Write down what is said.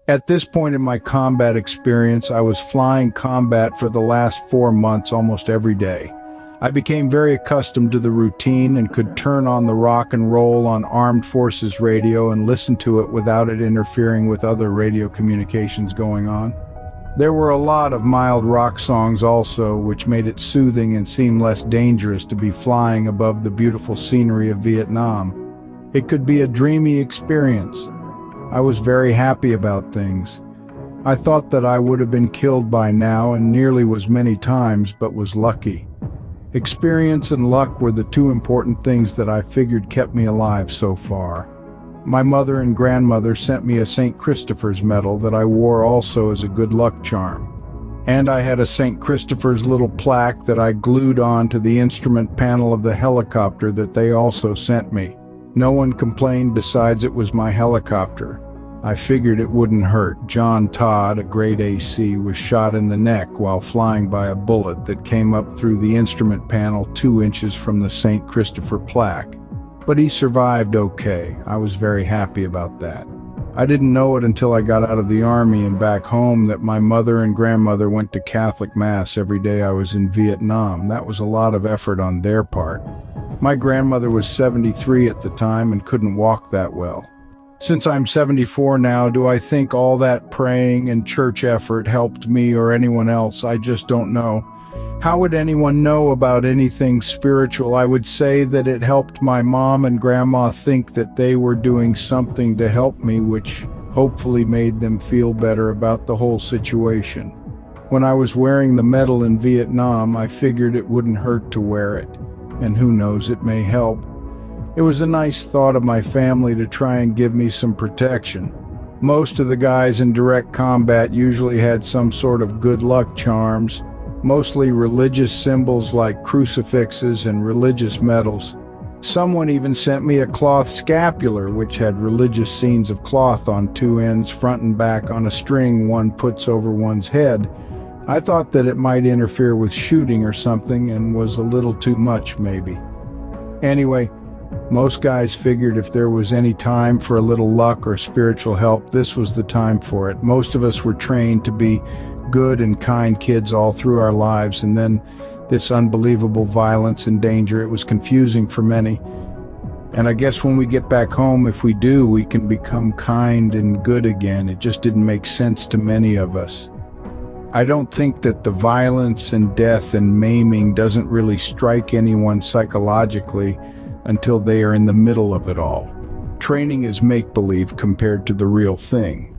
At this point in my combat experience, I was flying combat for the last 4 months almost every day. I became very accustomed to the routine and could turn on the rock and roll on Armed Forces radio and listen to it without it interfering with other radio communications going on. There were a lot of mild rock songs also, which made it soothing and seem less dangerous to be flying above the beautiful scenery of Vietnam. It could be a dreamy experience. I was very happy about things. I thought that I would have been killed by now and nearly was many times, but was lucky. Experience and luck were the two important things that I figured kept me alive so far. My mother and grandmother sent me a St. Christopher's medal that I wore also as a good luck charm. And I had a St. Christopher's little plaque that I glued on to the instrument panel of the helicopter that they also sent me. No one complained besides it was my helicopter. I figured it wouldn't hurt. John Todd, a grade AC, was shot in the neck while flying by a bullet that came up through the instrument panel 2 inches from the St. Christopher plaque. But he survived okay. I was very happy about that. I didn't know it until I got out of the Army and back home that my mother and grandmother went to Catholic Mass every day I was in Vietnam. That was a lot of effort on their part. My grandmother was 73 at the time and couldn't walk that well. Since I'm 74 now, do I think all that praying and church effort helped me or anyone else? I just don't know. How would anyone know about anything spiritual? I would say that it helped my mom and grandma think that they were doing something to help me, which hopefully made them feel better about the whole situation. When I was wearing the medal in Vietnam, I figured it wouldn't hurt to wear it. And who knows, it may help. It was a nice thought of my family to try and give me some protection. Most of the guys in direct combat usually had some sort of good luck charms, mostly religious symbols like crucifixes and religious medals. Someone even sent me a cloth scapular, which had religious scenes of cloth on 2 ends, front and back, on a string one puts over one's head. I thought that it might interfere with shooting or something and was a little too much maybe. Anyway, most guys figured if there was any time for a little luck or spiritual help, this was the time for it. Most of us were trained to be good and kind kids all through our lives, and then this unbelievable violence and danger. It was confusing for many. And I guess when we get back home, if we do, we can become kind and good again. It just didn't make sense to many of us. I don't think that the violence and death and maiming doesn't really strike anyone psychologically until they are in the middle of it all. Training is make-believe compared to the real thing.